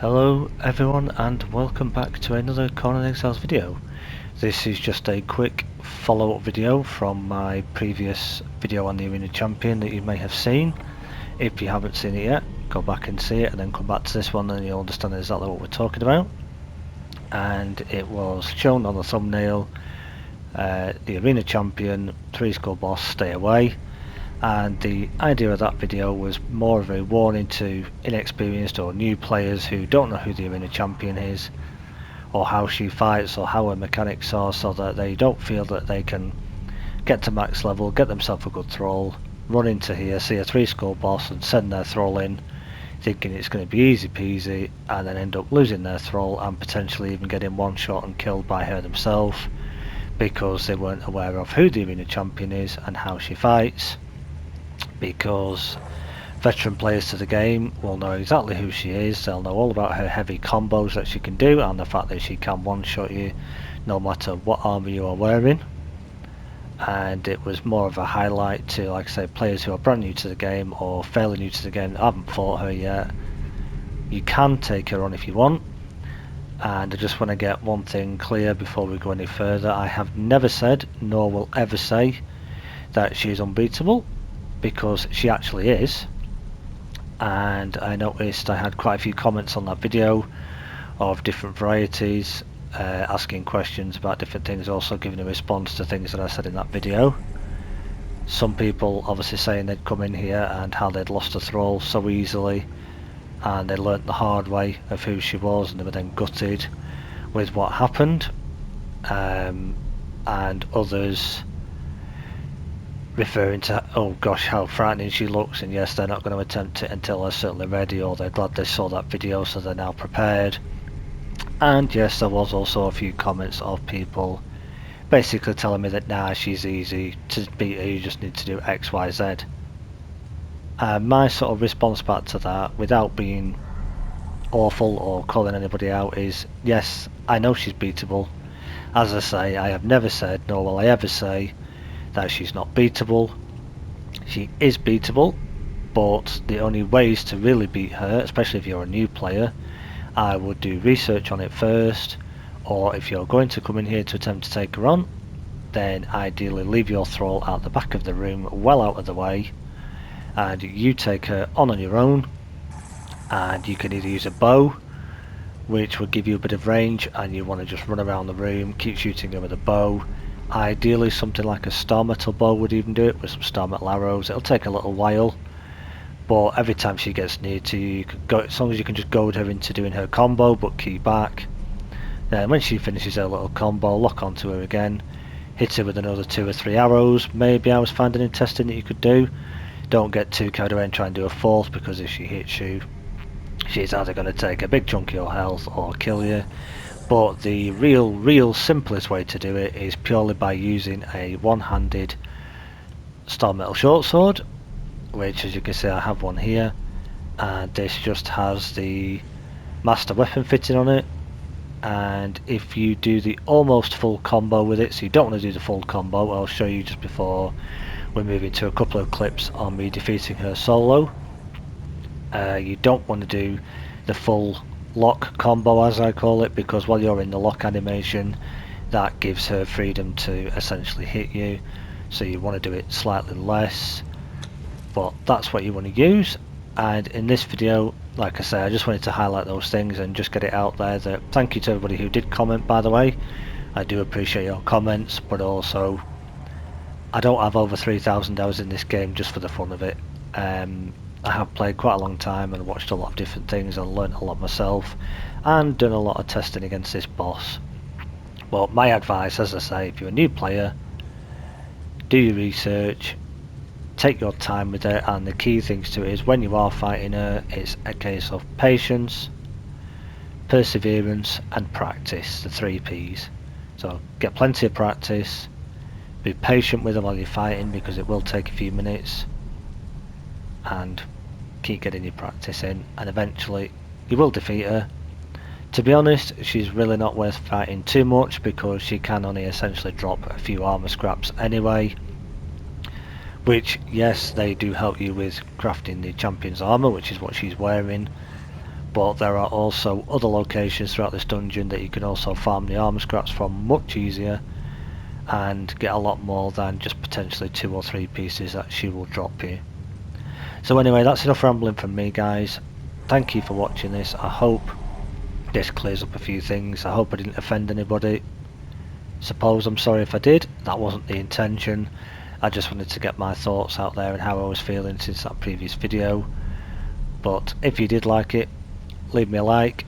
Hello everyone and welcome back to another Conan Exiles video. This is just a quick follow-up video from my previous video on the Arena Champion that you may have seen. If you haven't seen it yet, go back and see it and then come back to this one and you'll understand exactly what we're talking about. And it was shown on the thumbnail, the Arena Champion 3-score boss, stay away. And the idea of that video was more of a warning to inexperienced or new players who don't know who the Arena Champion is or how she fights or how her mechanics are, so that they don't feel that they can get to max level, get themselves a good thrall, run into here, see a 3-score boss and send their thrall in thinking it's going to be easy peasy, and then end up losing their thrall and potentially even getting one shot and killed by her themselves because they weren't aware of who the Arena Champion is and how she fights. Because veteran players to the game will know exactly who she is, they'll know all about her heavy combos that she can do and the fact that she can one-shot you no matter what armor you are wearing. And it was more of a highlight to, like I say, players who are brand new to the game or fairly new to the game that haven't fought her yet. You can take her on if you want, and I just want to get one thing clear before we go any further. I have never said, nor will ever say, that she is unbeatable, because she actually is. And I noticed I had quite a few comments on that video of different varieties, asking questions about different things, also giving a response to things that I said in that video. Some people obviously saying they'd come in here and how they'd lost a thrall so easily and they learnt the hard way of who she was, and they were then gutted with what happened, and others referring to, oh gosh, how frightening she looks, and yes, they're not going to attempt it until they're certainly ready, or they're glad they saw that video so they're now prepared. And yes, there was also a few comments of people basically telling me that nah, she's easy to beat her, you just need to do X, Y, Z. My sort of response back to that, without being awful or calling anybody out, is yes, I know she's beatable. As I say, I have never said, nor will I ever say, that she's not beatable. She is beatable, but the only ways to really beat her, especially if you're a new player, I would do research on it first, or if you're going to come in here to attempt to take her on, then ideally leave your thrall at the back of the room, well out of the way, and you take her on your own. And you can either use a bow, which will give you a bit of range, and you want to just run around the room, keep shooting her with a bow. Ideally something like a star metal bow would even do it, with some star metal arrows. It'll take a little while, but every time she gets near to you, you can go, as long as you can just goad her into doing her combo but keep back. Then when she finishes her little combo, lock onto her again, hit her with another 2 or 3 arrows. Maybe I was finding in testing that you could do. Don't get too carried away and try and do a fourth, because if she hits you, she's either going to take a big chunk of your health or kill you. But the real simplest way to do it is purely by using a one-handed star metal short sword, which, as you can see, I have one here, and this just has the master weapon fitting on it. And if you do the almost full combo with it, so you don't want to do the full combo, I'll show you just before we move into a couple of clips on me defeating her solo. You don't want to do the full lock combo, as I call it, because while you're in the lock animation, that gives her freedom to essentially hit you, so you want to do it slightly less, but that's what you want to use. And in this video, like I say, I just wanted to highlight those things and just get it out there that thank you to everybody who did comment, by the way. I do appreciate your comments, but also I don't have over 3,000 hours in this game just for the fun of it. I have played quite a long time and watched a lot of different things and learnt a lot myself and done a lot of testing against this boss. Well, my advice, as I say, if you're a new player, do your research, take your time with it, and the key things to it is when you are fighting her, it's a case of patience, perseverance and practice, the 3 P's. So get plenty of practice, be patient with her while you're fighting, because it will take a few minutes, and keep getting your practice in, and eventually you will defeat her. To be honest, she's really not worth fighting too much, because she can only essentially drop a few armor scraps anyway, which, yes, they do help you with crafting the champion's armor, which is what she's wearing, but there are also other locations throughout this dungeon that you can also farm the armor scraps from much easier and get a lot more than just potentially 2 or 3 pieces that she will drop you. So anyway, that's enough rambling from me, guys. Thank you for watching this. I hope this clears up a few things. I hope I didn't offend anybody. Suppose I'm sorry if I did. That wasn't the intention. I just wanted to get my thoughts out there and how I was feeling since that previous video. But if you did like it, leave me a like,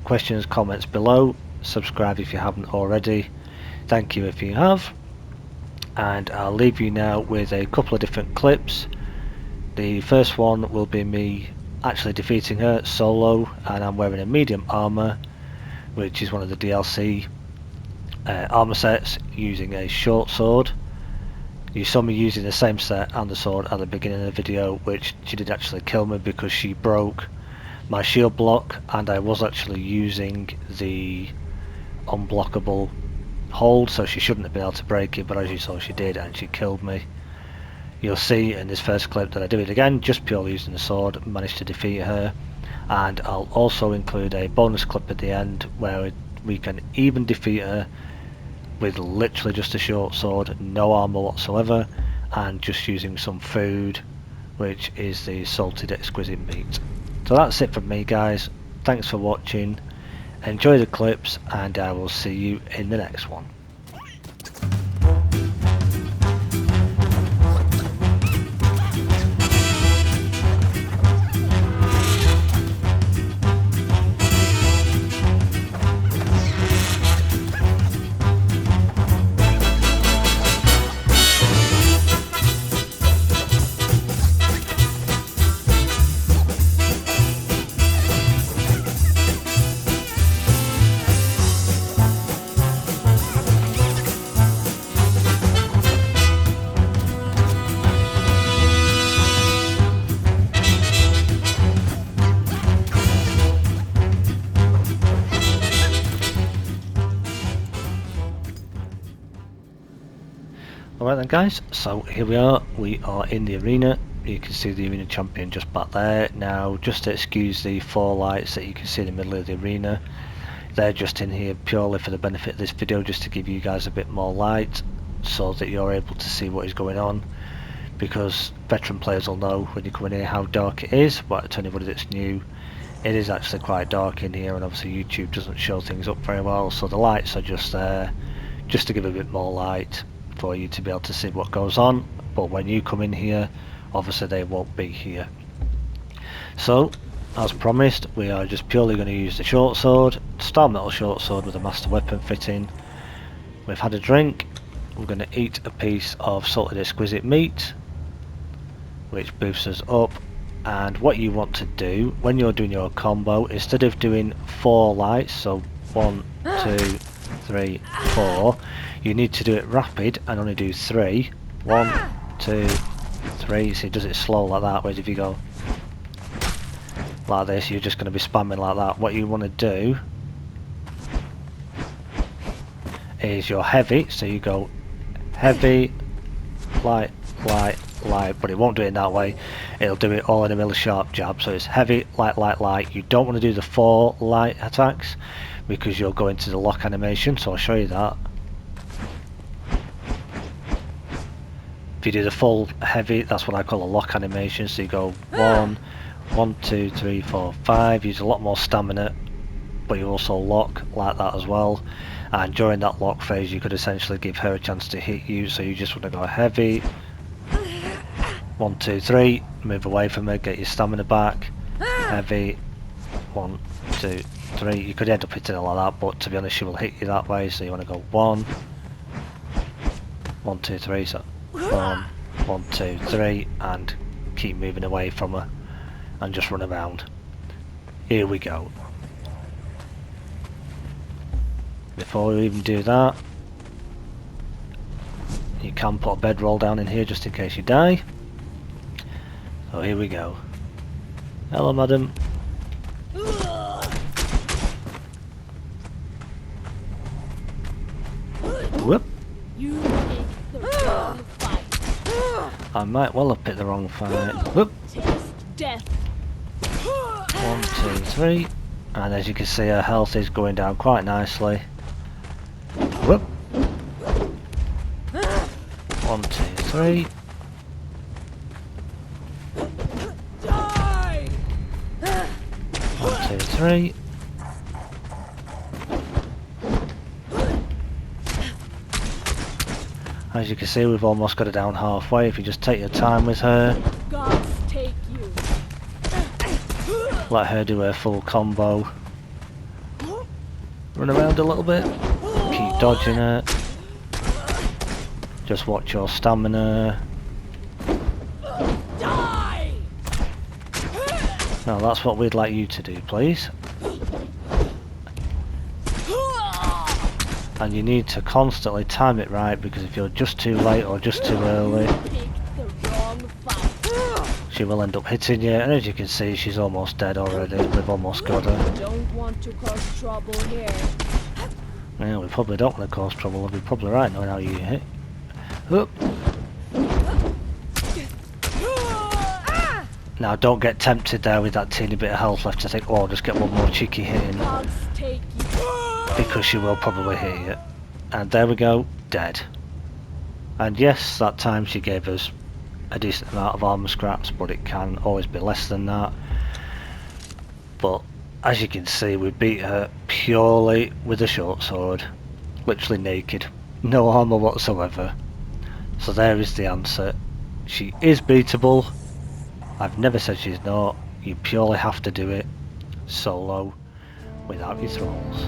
questions, comments below, subscribe if you haven't already. Thank you if you have. And I'll leave you now with a couple of different clips. The first one will be me actually defeating her solo, and I'm wearing a medium armor, which is one of the DLC armor sets, using a short sword. You saw me using the same set and the sword at the beginning of the video, which she did actually kill me because she broke my shield block, and I was actually using the unblockable hold, so she shouldn't have been able to break it, but as you saw she did, and she killed me. You'll see in this first clip that I do it again, just purely using the sword, managed to defeat her. And I'll also include a bonus clip at the end where we can even defeat her with literally just a short sword, no armor whatsoever, and just using some food, which is the salted exquisite meat. So that's it from me, guys. Thanks for watching, enjoy the clips, and I will see you in the next one. Alright then, guys, so here we are in the arena. You can see the arena champion just back there. Now, just to excuse the 4 lights that you can see in the middle of the arena, they're just in here purely for the benefit of this video, just to give you guys a bit more light so that you're able to see what is going on, because veteran players will know when you come in here how dark it is, but to anybody that's new, it is actually quite dark in here, and obviously YouTube doesn't show things up very well, so the lights are just there just to give a bit more light for you to be able to see what goes on. But when you come in here, obviously they won't be here. So as promised, we are just purely going to use the short sword, star metal short sword with a master weapon fitting. We've had a drink, we're going to eat a piece of salted exquisite meat, which boosts us up. And what you want to do when you're doing your combo, instead of doing 4 lights, so 1, 2, 3, 4, you need to do it rapid and only do 3. 1, 2, 3. So it does it slow like that, whereas if you go like this, you're just going to be spamming like that. What you want to do is your heavy, so you go heavy, light, light, light, but it won't do it in that way. It'll do it all in a really sharp jab, so it's heavy, light, light, light. You don't want to do the 4 light attacks because you'll go into the lock animation, so I'll show you that. If you do the full heavy, that's what I call a lock animation, so you go 1, 1, 2, 3, 4, 5, use a lot more stamina, but you also lock like that as well, and during that lock phase you could essentially give her a chance to hit you, so you just want to go heavy, 1, 2, 3, move away from her, get your stamina back, heavy, 1, 2, 3, you could end up hitting her like that, but to be honest she will hit you that way, so you want to go 1, 1, 2, 3, so 1, 1, 2, 3, and keep moving away from her and just run around. Here we go. Before we even do that, you can put a bedroll down in here just in case you die. So here we go. Hello, madam. Whoop. I might well have picked the wrong fight. Whoop. Death. 1, 2, 3. And as you can see, her health is going down quite nicely. Whoop. 1, 2, 3. Die! 1, 2, 3. As you can see, we've almost got her down halfway. If you just take your time with her, Gods take you. let her do her full combo. Run around a little bit, keep dodging it. Just watch your stamina. Die! Now that's what we'd like you to do, please. And you need to constantly time it right, because if you're just too late or just too early, Picked the wrong fight. she will end up hitting you. And as you can see, she's almost dead already. We've almost got her. Don't want to cause trouble here. Yeah, we probably don't want to cause trouble. We'll be probably right knowing how you hit. Oop. Now don't get tempted there with that teeny bit of health left to think, oh, I'll just get one more cheeky hit in, Gods take you. because she will probably hit you. And there we go, dead. And yes, that time she gave us a decent amount of armor scraps, but it can always be less than that. But as you can see, we beat her purely with a short sword, literally naked, no armor whatsoever. So there is the answer. She is beatable. I've never said she's not. You purely have to do it solo without your thralls.